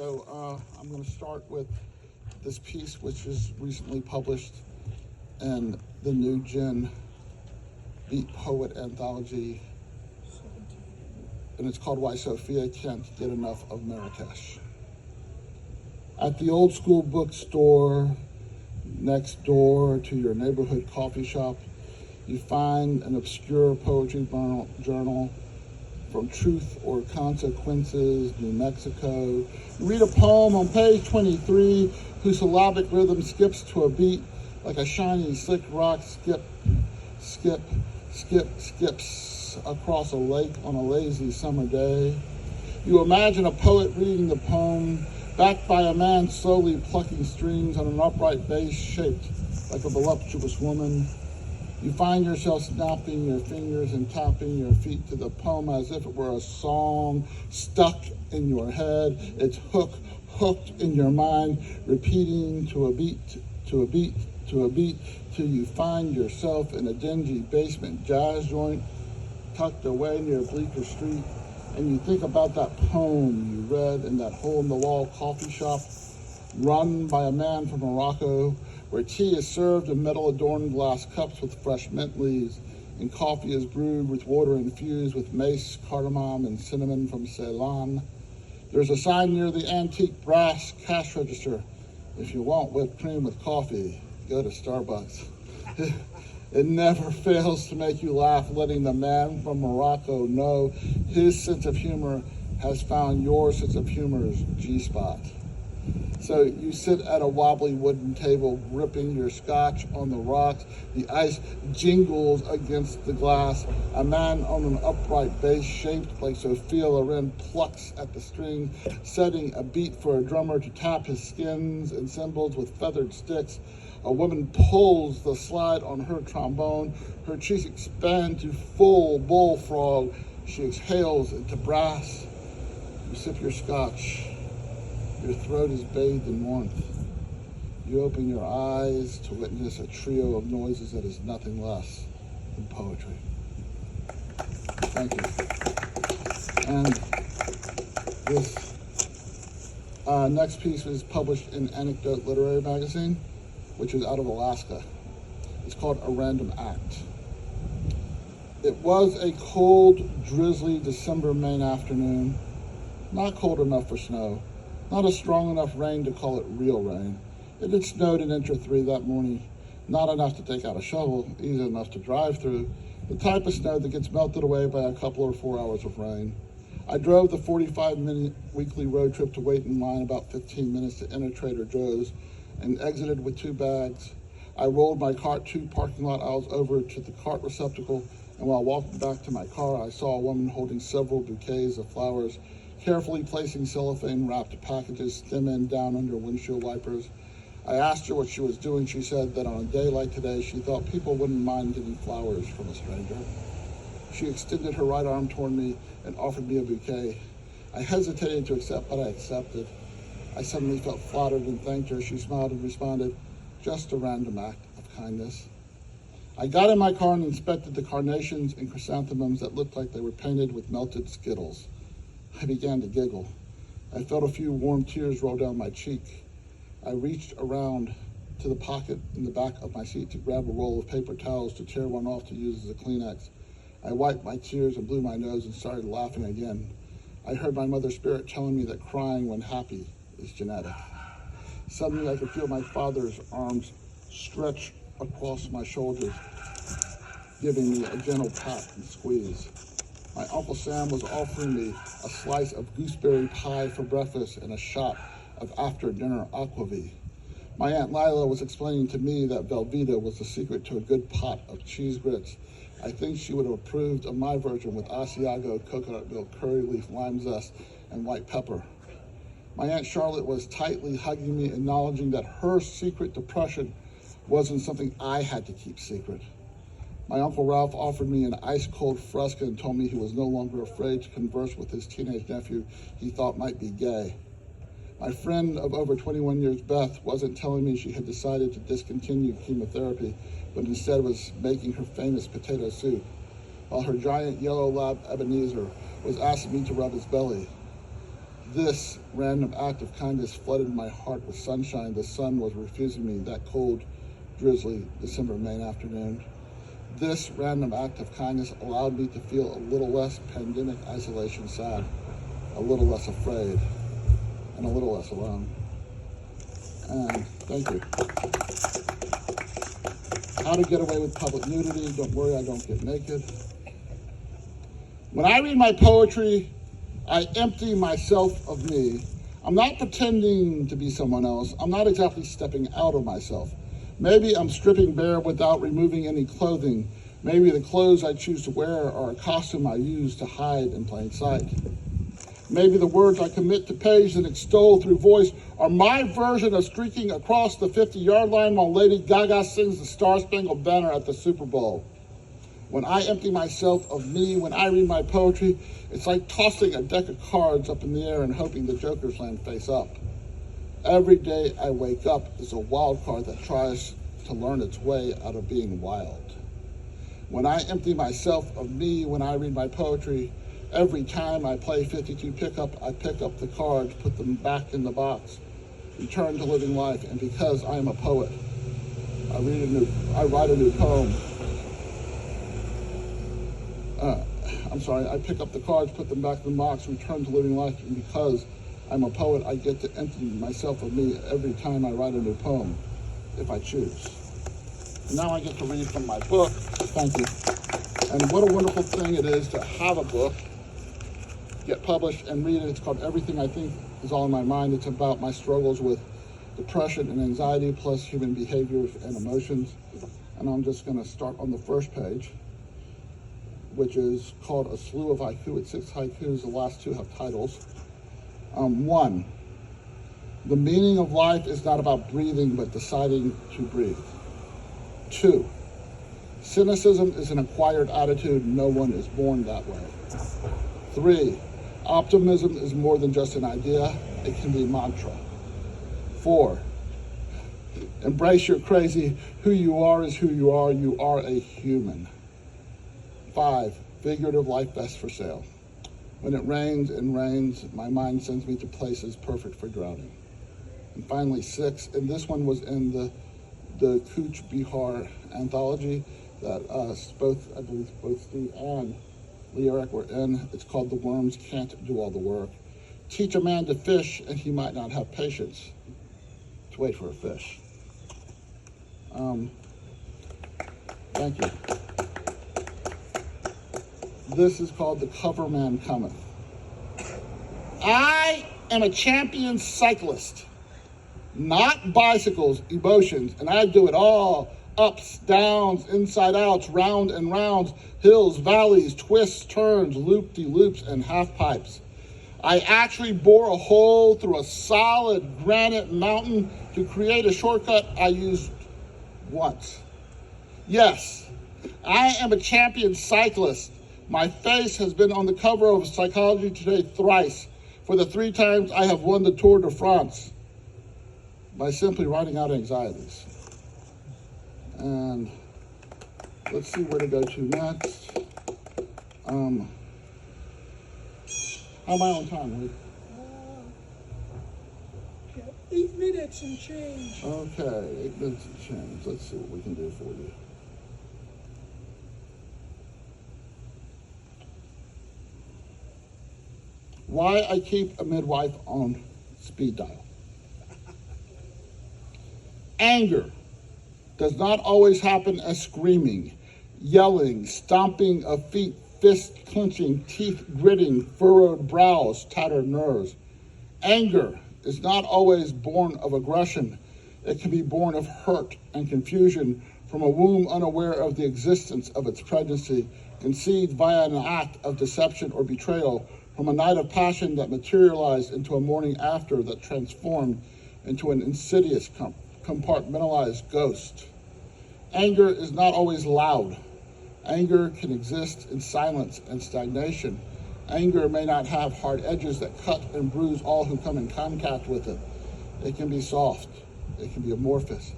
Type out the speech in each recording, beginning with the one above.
I'm going to start with this piece, which was recently published in the New Gen Beat Poet Anthology, and it's called Why Sophia Can't Get Enough of Marrakesh. At the old school bookstore next door to your neighborhood coffee shop, you find an obscure poetry journal from Truth or Consequences, New Mexico. You read a poem on page 23 whose syllabic rhythm skips to a beat like a shiny, slick rock skips across a lake on a lazy summer day. You imagine a poet reading the poem backed by a man slowly plucking strings on an upright bass shaped like a voluptuous woman. You find yourself snapping your fingers and tapping your feet to the poem as if it were a song stuck in your head. It's hooked in your mind, repeating to a beat, to a beat, to a beat, till you find yourself in a dingy basement jazz joint tucked away near Bleecker Street, and you think about that poem you read in that hole-in-the-wall coffee shop run by a man from Morocco, where tea is served in metal-adorned glass cups with fresh mint leaves, and coffee is brewed with water infused with mace, cardamom, and cinnamon from Ceylon. There's a sign near the antique brass cash register. If you want whipped cream with coffee, go to Starbucks. It never fails to make you laugh, letting the man from Morocco know his sense of humor has found your sense of humor's G-spot. So you sit at a wobbly wooden table, gripping your scotch on the rocks. The ice jingles against the glass. A man on an upright bass shaped like Sophia Loren plucks at the string, setting a beat for a drummer to tap his skins and cymbals with feathered sticks. A woman pulls the slide on her trombone. Her cheeks expand to full bullfrog. She exhales into brass. You sip your scotch. Your throat is bathed in warmth. You open your eyes to witness a trio of noises that is nothing less than poetry. Thank you. And this next piece was published in Anecdote Literary Magazine, which is out of Alaska. It's called A Random Act. It was a cold, drizzly December Maine afternoon, not cold enough for snow, not a strong enough rain to call it real rain. It had snowed an inch or 3 that morning, not enough to take out a shovel, easy enough to drive through, the type of snow that gets melted away by a couple or 4 hours of rain. I drove the 45-minute weekly road trip to wait in line about 15 minutes to enter Trader Joe's and exited with 2 bags. I rolled my cart 2 parking lot aisles over to the cart receptacle, and while walking back to my car, I saw a woman holding several bouquets of flowers, carefully placing cellophane-wrapped packages stem end down under windshield wipers. I asked her what she was doing. She said that on a day like today, she thought people wouldn't mind getting flowers from a stranger. She extended her right arm toward me and offered me a bouquet. I hesitated to accept, but I accepted. I suddenly felt flattered and thanked her. She smiled and responded, "Just a random act of kindness." I got in my car and inspected the carnations and chrysanthemums that looked like they were painted with melted Skittles. I began to giggle. I felt a few warm tears roll down my cheek. I reached around to the pocket in the back of my seat to grab a roll of paper towels to tear one off to use as a Kleenex. I wiped my tears and blew my nose and started laughing again. I heard my mother's spirit telling me that crying when happy is genetic. Suddenly I could feel my father's arms stretch across my shoulders, giving me a gentle pat and squeeze. My Uncle Sam was offering me a slice of gooseberry pie for breakfast and a shot of after-dinner aquavit. My Aunt Lila was explaining to me that Velveeta was the secret to a good pot of cheese grits. I think she would have approved of my version with Asiago, coconut milk, curry leaf, lime zest, and white pepper. My Aunt Charlotte was tightly hugging me, acknowledging that her secret depression wasn't something I had to keep secret. My Uncle Ralph offered me an ice-cold Fresca and told me he was no longer afraid to converse with his teenage nephew he thought might be gay. My friend of over 21 years, Beth, wasn't telling me she had decided to discontinue chemotherapy, but instead was making her famous potato soup, while her giant yellow lab Ebenezer was asking me to rub his belly. This random act of kindness flooded my heart with sunshine. The sun was refusing me that cold, drizzly December May afternoon. This random act of kindness allowed me to feel a little less pandemic isolation sad, a little less afraid, and a little less alone. And thank you. How to get away with public nudity. Don't worry, I don't get naked. When I read my poetry, I empty myself of me. I'm not pretending to be someone else. I'm not exactly stepping out of myself. Maybe I'm stripping bare without removing any clothing. Maybe the clothes I choose to wear are a costume I use to hide in plain sight. Maybe the words I commit to page and extol through voice are my version of streaking across the 50-yard line while Lady Gaga sings the Star-Spangled Banner at the Super Bowl. When I empty myself of me, when I read my poetry, it's like tossing a deck of cards up in the air and hoping the jokers land face up. Every day I wake up is a wild card that tries to learn its way out of being wild. When I empty myself of me, when I read my poetry, every time I play 52 pickup, I pick up the cards, put them back in the box, return to living life, and because I am a poet, I write a new poem. I pick up the cards, put them back in the box, return to living life, and because I'm a poet, I get to empty myself of me every time I write a new poem, if I choose. And now I get to read from my book. Thank you. And what a wonderful thing it is to have a book, get published and read it. It's called Everything I Think Is All in My Mind. It's about my struggles with depression and anxiety, plus human behaviors and emotions. And I'm just gonna start on the first page, which is called A Slew of Haiku. It's 6 haikus, the last 2 have titles. 1, the meaning of life is not about breathing, but deciding to breathe. 2, cynicism is an acquired attitude. No one is born that way. 3, optimism is more than just an idea. It can be a mantra. 4, embrace your crazy. Who you are is who you are. You are a human. 5, figurative life best for sale. When it rains and rains, my mind sends me to places perfect for drowning. And finally 6, and this one was in the Cooch Behar anthology that I believe both Steve and Lee Eric were in. It's called The Worms Can't Do All the Work. Teach a man to fish and he might not have patience to wait for a fish. Thank you. This is called The Cover Man Cometh. I am a champion cyclist, not bicycles, emotions, and I do it all. Ups, downs, inside outs, round and rounds, hills, valleys, twists, turns, loop-de-loops, and half-pipes. I actually bore a hole through a solid granite mountain to create a shortcut I used once. Yes, I am a champion cyclist. My face has been on the cover of Psychology Today thrice for the 3 times I have won the Tour de France by simply writing out anxieties. And let's see where to go to next. How am I on time, Lee? 8 minutes and change. Okay, 8 minutes and change. Let's see what we can do for you. Why I keep a midwife on speed dial. Anger does not always happen as screaming, yelling, stomping of feet, fist clenching, teeth gritting, furrowed brows, tattered nerves. Anger is not always born of aggression. It can be born of hurt and confusion from a womb unaware of the existence of its pregnancy, conceived via an act of deception or betrayal, from a night of passion that materialized into a morning after that transformed into an insidious compartmentalized ghost. Anger is not always loud. Anger can exist in silence and stagnation. Anger may not have hard edges that cut and bruise all who come in contact with it. It can be soft. It can be amorphous,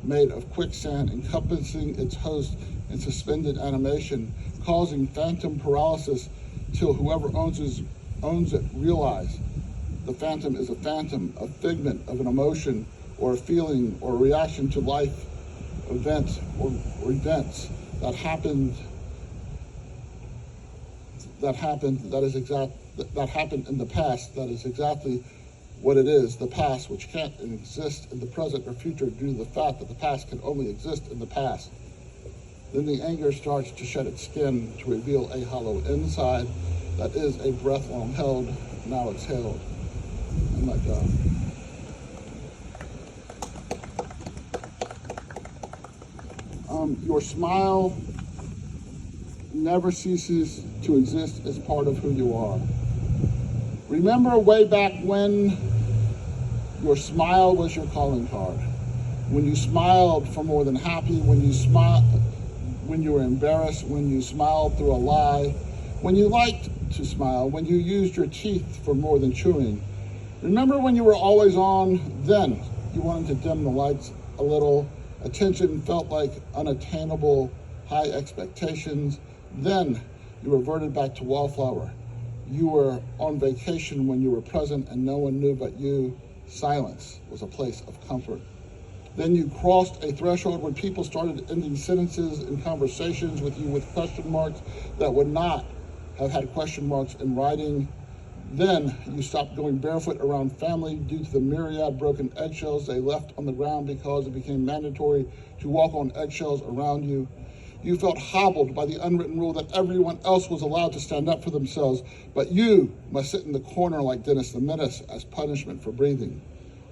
made of quicksand, encompassing its host in suspended animation, causing phantom paralysis till whoever owns it realize the phantom is a phantom, a figment of an emotion or a feeling or a reaction to life events or events that happened that happened in the past. That is exactly what it is, the past, which can't exist in the present or future due to the fact that the past can only exist in the past. Then the anger starts to shed its skin to reveal a hollow inside that is a breath long held, now exhaled. And let go. Your smile never ceases to exist as part of who you are. Remember way back when your smile was your calling card, when you smiled for more than happy, when you were embarrassed, when you smiled through a lie, when you liked to smile, when you used your teeth for more than chewing. Remember when you were always on, then you wanted to dim the lights a little, attention felt like unattainable, high expectations, then you reverted back to wallflower. You were on vacation when you were present and no one knew but you. Silence was a place of comfort. Then you crossed a threshold where people started ending sentences and conversations with you with question marks that would not have had question marks in writing. Then you stopped going barefoot around family due to the myriad broken eggshells they left on the ground because it became mandatory to walk on eggshells around you. You felt hobbled by the unwritten rule that everyone else was allowed to stand up for themselves, but you must sit in the corner like Dennis the Menace as punishment for breathing.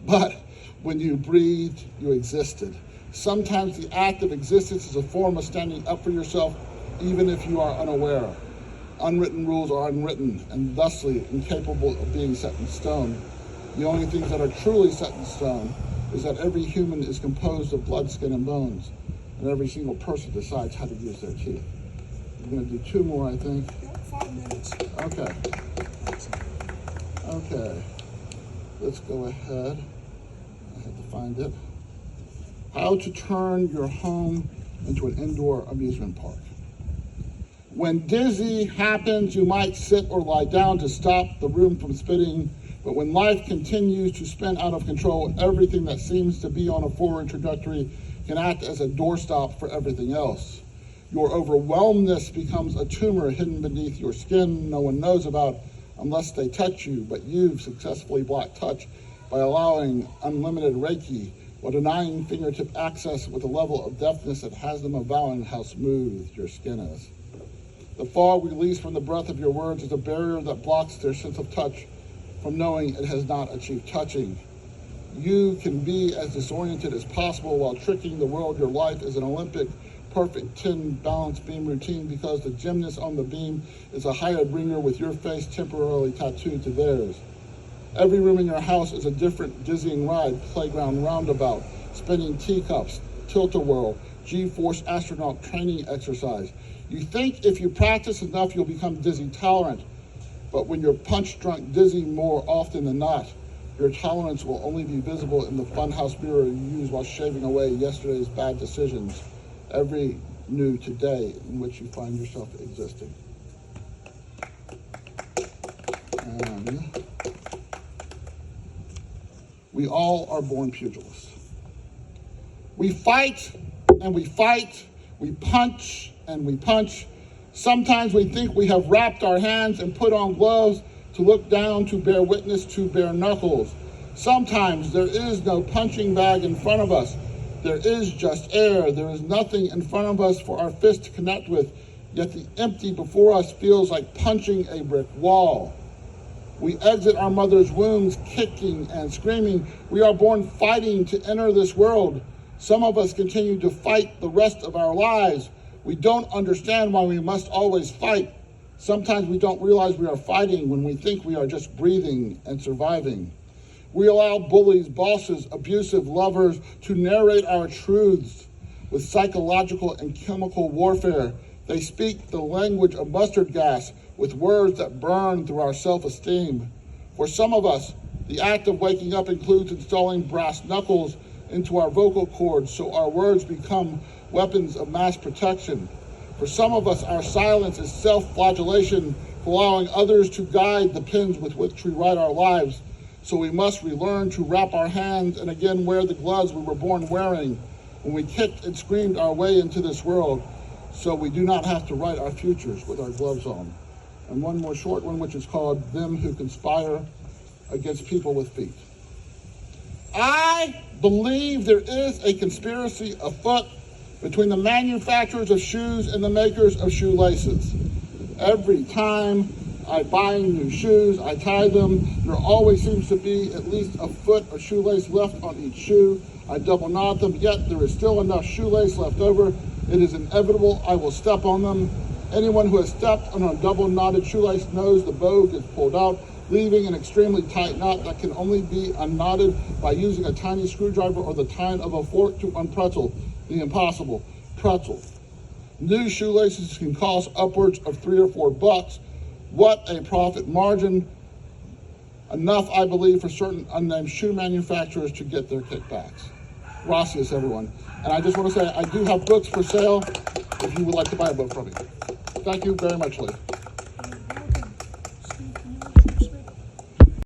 But when you breathed, you existed. Sometimes the act of existence is a form of standing up for yourself, even if you are unaware. Unwritten rules are unwritten and thusly incapable of being set in stone. The only things that are truly set in stone is that every human is composed of blood, skin, and bones, and every single person decides how to use their teeth. I'm going to do two more, I think. 5 minutes. Okay. Okay. Let's go ahead. I had to find it. How to turn your home into an indoor amusement park. When dizzy happens, you might sit or lie down to stop the room from spinning, but when life continues to spin out of control, everything that seems to be on a forward trajectory can act as a doorstop for everything else. Your overwhelmedness becomes a tumor hidden beneath your skin no one knows about unless they touch you, but you've successfully blocked touch by allowing unlimited Reiki while denying fingertip access with a level of deftness that has them avowing how smooth your skin is. The fog released from the breath of your words is a barrier that blocks their sense of touch from knowing it has not achieved touching. You can be as disoriented as possible while tricking the world your life is an Olympic perfect 10 balance beam routine because the gymnast on the beam is a hired ringer with your face temporarily tattooed to theirs. Every room in your house is a different dizzying ride, playground roundabout, spinning teacups, tilt-a-whirl, G-force astronaut training exercise. You think if you practice enough, you'll become dizzy tolerant, but when you're punch-drunk dizzy more often than not, your tolerance will only be visible in the funhouse mirror you use while shaving away yesterday's bad decisions, every new today in which you find yourself existing. And we all are born pugilists. We fight and we fight, we punch and we punch. Sometimes we think we have wrapped our hands and put on gloves to look down, to bear witness, to bare knuckles. Sometimes there is no punching bag in front of us. There is just air. There is nothing in front of us for our fist to connect with, yet the empty before us feels like punching a brick wall. We exit our mother's wombs kicking and screaming. We are born fighting to enter this world. Some of us continue to fight the rest of our lives. We don't understand why we must always fight. Sometimes we don't realize we are fighting when we think we are just breathing and surviving. We allow bullies, bosses, abusive lovers to narrate our truths with psychological and chemical warfare. They speak the language of mustard gas with words that burn through our self-esteem. For some of us, the act of waking up includes installing brass knuckles into our vocal cords so our words become weapons of mass protection. For some of us, our silence is self-flagellation for allowing others to guide the pens with which we write our lives. So we must relearn to wrap our hands and again wear the gloves we were born wearing when we kicked and screamed our way into this world, so we do not have to write our futures with our gloves on. And one more short one, which is called Them Who Conspire Against People with Feet. I believe there is a conspiracy afoot between the manufacturers of shoes and the makers of shoelaces. Every time I buy new shoes, I tie them, there always seems to be at least a foot of shoelace left on each shoe. I double knot them, yet there is still enough shoelace left over. It is inevitable I will step on them. Anyone who has stepped on a double knotted shoelace knows the bow gets pulled out, leaving an extremely tight knot that can only be unknotted by using a tiny screwdriver or the tine of a fork to unpretzel the impossible pretzel. New shoelaces can cost upwards of $3 or $4. What a profit margin. Enough, I believe, for certain unnamed shoe manufacturers to get their kickbacks. Gracias, everyone. And I just want to say, I do have books for sale if you would like to buy a book from me. Thank you very much, Lee.